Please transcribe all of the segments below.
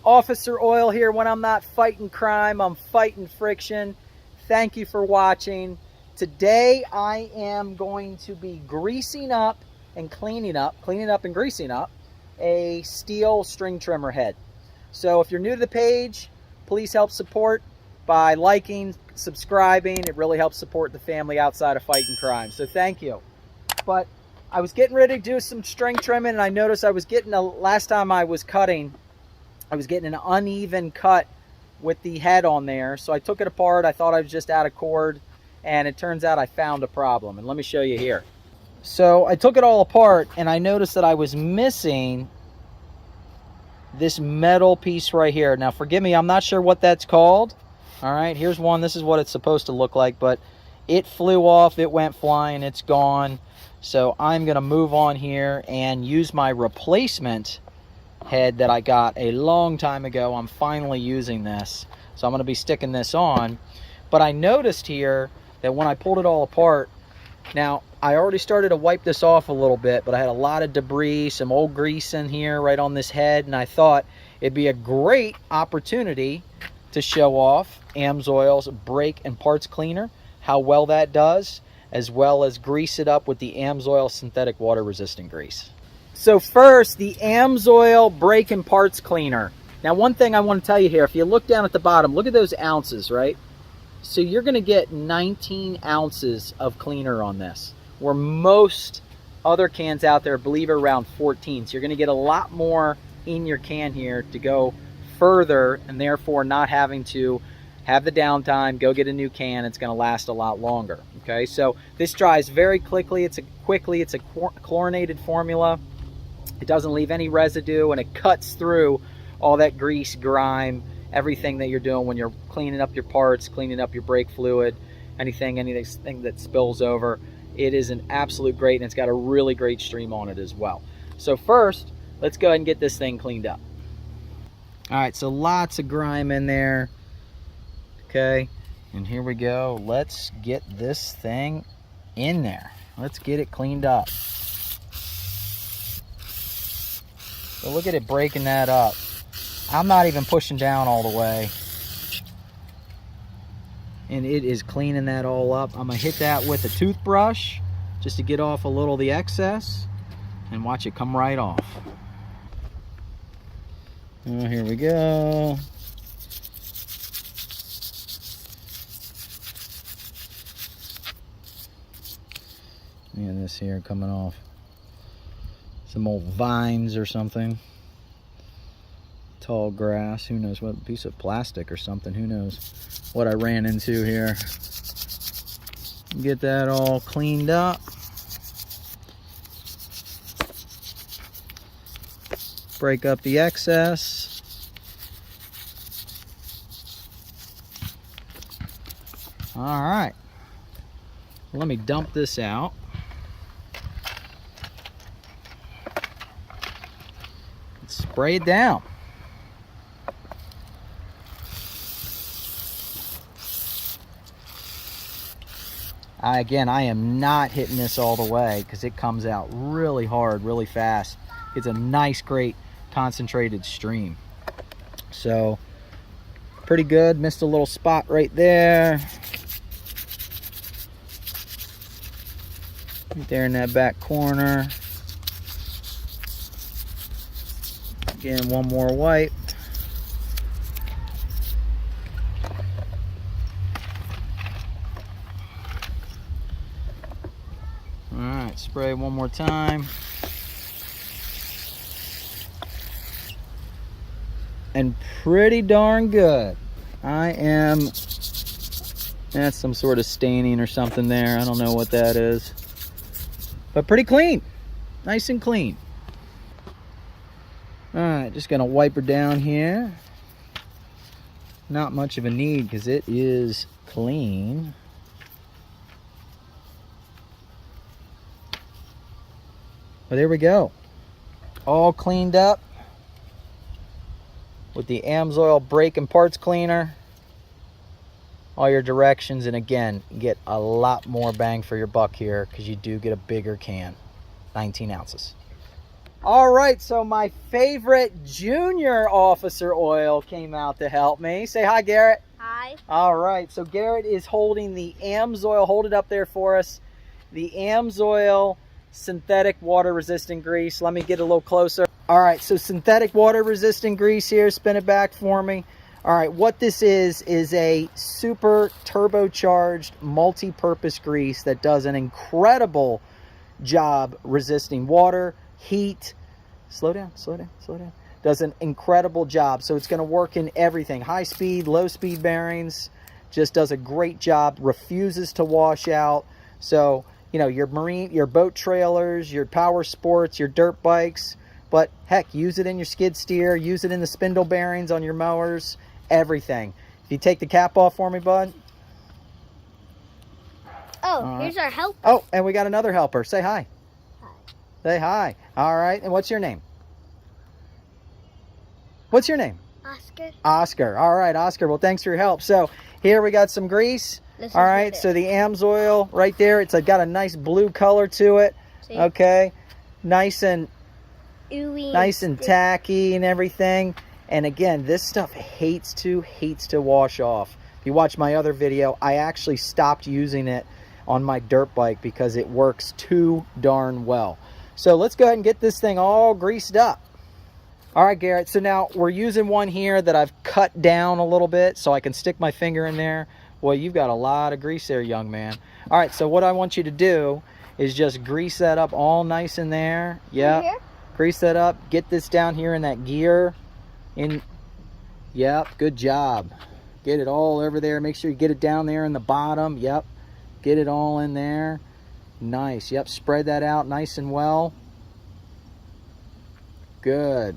Officer Oil here. When I'm not fighting crime, I'm fighting friction. Thank you for watching. Today I am going to be greasing up and cleaning up and greasing up a STIHL string trimmer head. So if you're new to the page, please help support by liking, subscribing. It really helps support the family outside of fighting crime. So thank you. But I was getting ready to do some string trimming, and I noticed I was getting last time I was cutting, I was getting an uneven cut with the head on there. So I took it apart. I thought I was just out of cord, and it turns out I found a problem. And let me show you here. So I took it all apart, and I noticed that I was missing this metal piece right here. Now forgive me, I'm not sure what that's called. All right, here's one. This is what it's supposed to look like, but it flew off, it went flying, it's gone. So I'm gonna move on here and use my replacement head that I got a long time ago. I'm finally using this, so I'm gonna be sticking this on. But I noticed here that when I pulled it all apart, now I already started to wipe this off a little bit, but I had a lot of debris, some old grease in here right on this head, and I thought it'd be a great opportunity to show off AMSOIL's Brake and Parts Cleaner, how well that does, as well as grease it up with the AMSOIL Synthetic Water-Resistant Grease. So first, the AMSOIL Brake and Parts Cleaner. Now one thing I want to tell you here, if you look down at the bottom, look at those ounces, right? So you're going to get 19 ounces of cleaner on this, where most other cans out there, believe are around 14. So you're going to get a lot more in your can here to go further, and therefore not having to have the downtime, go get a new can. It's going to last a lot longer. Okay, so this dries very quickly. It's a chlorinated formula. It doesn't leave any residue, and it cuts through all that grease, grime, everything that you're doing when you're cleaning up your parts, cleaning up your brake fluid, anything that spills over. It is an absolute great, and it's got a really great stream on it as well. So first, let's go ahead and get this thing cleaned up. All right, so lots of grime in there. Okay, and here we go. Let's get this thing in there. Let's get it cleaned up. So look at it breaking that up. I'm not even pushing down all the way. And it is cleaning that all up. I'm gonna hit that with a toothbrush just to get off a little of the excess, and watch it come right off. Oh, here we go. And this here coming off. Some old vines or something. Tall grass, who knows what, piece of plastic or something, who knows what I ran into here. Get that all cleaned up. Break up the excess. All right, let me dump this out. Spray it down. Again, I am not hitting this all the way because it comes out really hard, really fast. It's a nice, great concentrated stream. So, pretty good. Missed a little spot right there. Right there in that back corner. Again, one more wipe. All right, spray one more time. And pretty darn good. That's some sort of staining or something there. I don't know what that is. But pretty clean. Nice and clean. All right, just gonna wipe her down here. Not much of a need because it is clean. But there we go. All cleaned up with the AMSOIL Brake and Parts Cleaner. All your directions, and again, get a lot more bang for your buck here because you do get a bigger can. 19 ounces. All right, so my favorite junior officer oil came out to help me. Say hi, Garrett. Hi. All right, so Garrett is holding the AMSOIL, hold it up there for us, the AMSOIL Synthetic Water-Resistant Grease. Let me get a little closer. All right, so synthetic water-resistant grease here, spin it back for me. All right, what this is a super turbocharged multi-purpose grease that does an incredible job resisting water, heat. Slow down, slow down, slow down. Does an incredible job. So it's going to work in everything. High speed, low speed bearings. Just does a great job. Refuses to wash out. So, you know, your boat trailers, your power sports, your dirt bikes. But heck, use it in your skid steer. Use it in the spindle bearings on your mowers. Everything. If you take the cap off for me, bud. Oh, here's our helper. Oh, and we got another helper. Say hi. Hi. Say hi. All right. And what's your name? What's your name? Oscar. Oscar. All right, Oscar. Well, thanks for your help. So here we got some grease. All right. So the AMSOIL right there. It's got a nice blue color to it. See? Okay. Nice and ooey, nice and tacky and everything. And again, this stuff hates to wash off. If you watch my other video, I actually stopped using it on my dirt bike because it works too darn well. So let's go ahead and get this thing all greased up. All right, Garrett, so now we're using one here that I've cut down a little bit so I can stick my finger in there. Well, you've got a lot of grease there, young man. All right, so what I want you to do is just grease that up all nice in there. Yep, grease that up. Get this down here in that gear. Yep, good job. Get it all over there. Make sure you get it down there in the bottom. Yep, get it all in there. Nice. Yep, spread that out nice and well. Good.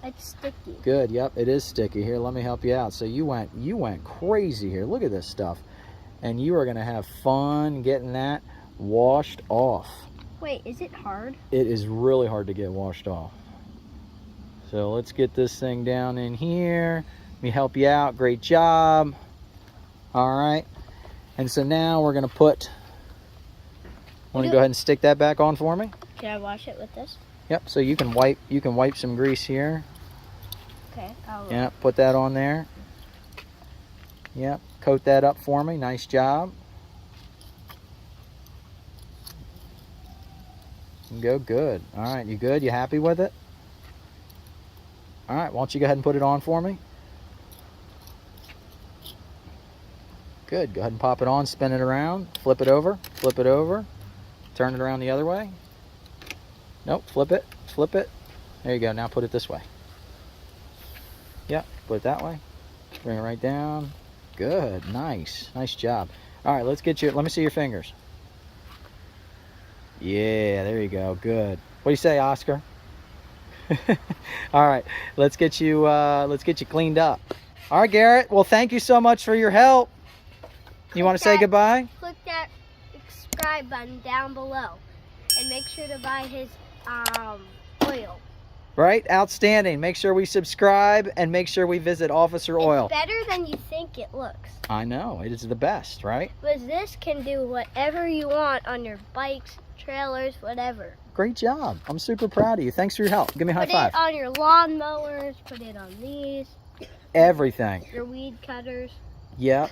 It's sticky. Good. Yep, it is sticky. Here, let me help you out. So you went crazy here. Look at this stuff. And you are going to have fun getting that washed off. Wait, is it hard? It is really hard to get washed off. So let's get this thing down in here. Let me help you out. Great job. All right. And so now we're going to put... Want to go ahead and stick that back on for me? Can I wash it with this? Yep. So you can wipe some grease here. Okay. Yep. Put that on there. Yep. Coat that up for me. Nice job. Go good. All right. You good? You happy with it? All right. Why don't you go ahead and put it on for me? Good. Go ahead and pop it on. Spin it around. Flip it over. Flip it over. Turn it around the other way. Nope. Flip it. Flip it. There you go. Now put it this way. Yep. Put it that way. Bring it right down. Good. Nice. Nice job. All right. Let's get you. Let me see your fingers. Yeah. There you go. Good. What do you say, Oscar? All right. Let's get you cleaned up. All right, Garrett. Well, thank you so much for your help. You want to say goodbye? Click that subscribe button down below and make sure to buy his oil. Right? Outstanding. Make sure we subscribe and make sure we visit Officer Oil. It's better than you think it looks. I know. It is the best, right? But this can do whatever you want on your bikes, trailers, whatever. Great job. I'm super proud of you. Thanks for your help. Give me a high five. Put it on your lawn mowers. Put it on these. Everything. Your weed cutters. Yep.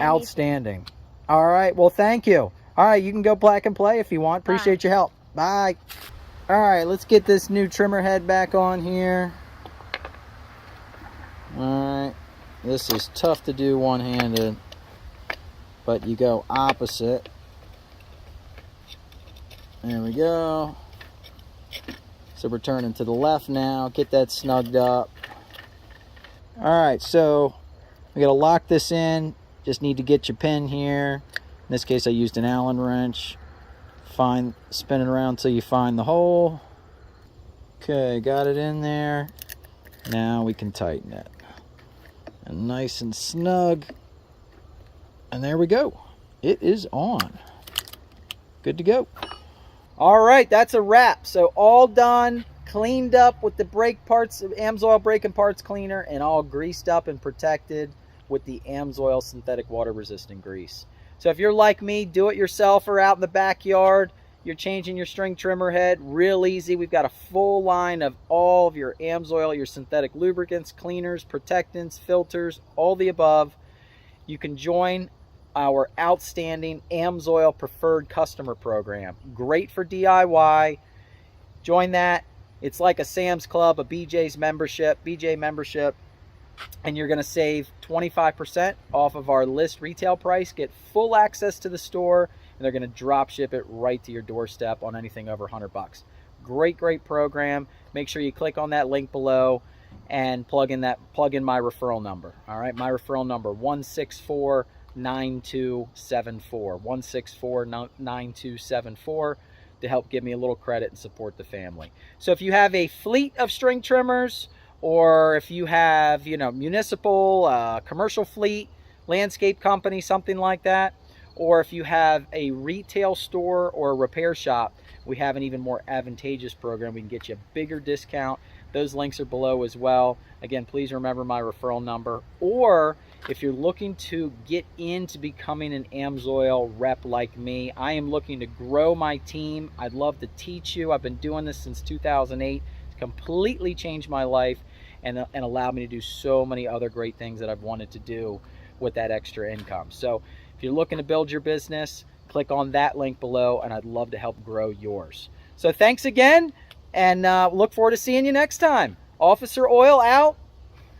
Outstanding. All right. Well, thank you. All right. You can go black and play if you want. Appreciate your help. Bye. All right. Let's get this new trimmer head back on here. All right. This is tough to do one-handed, but you go opposite. There we go. So we're turning to the left now. Get that snugged up. All right. So we got to lock this in. Just need to get your pin here. In this case, I used an Allen wrench. Spin it around until you find the hole. Okay, got it in there. Now we can tighten it. And nice and snug. And there we go. It is on. Good to go. All right, that's a wrap. So all done, cleaned up with the brake parts, AMSOIL Brake and Parts Cleaner, and all greased up and protected with the AMSOIL Synthetic Water-Resistant Grease. So if you're like me, do it yourself or out in the backyard, you're changing your string trimmer head, real easy. We've got a full line of all of your AMSOIL, your synthetic lubricants, cleaners, protectants, filters, all the above. You can join our outstanding AMSOIL Preferred Customer Program. Great for DIY. Join that. It's like a Sam's Club, a BJ membership, and you're going to save 25% off of our list retail price, get full access to the store, and they're going to drop ship it right to your doorstep on anything over 100 bucks. Great program. Make sure you click on that link below and plug in my referral number. All right, my referral number 1649274, 1649274, to help give me a little credit and support the family. So if you have a fleet of string trimmers, or if you have, municipal, commercial fleet, landscape company, something like that, or if you have a retail store or a repair shop, we have an even more advantageous program. We can get you a bigger discount. Those links are below as well. Again, please remember my referral number. Or if you're looking to get into becoming an AMSOIL rep like me, I am looking to grow my team. I'd love to teach you. I've been doing this since 2008. It's completely changed my life and allowed me to do so many other great things that I've wanted to do with that extra income. So if you're looking to build your business, click on that link below, and I'd love to help grow yours. So thanks again, and look forward to seeing you next time. Officer Oil out.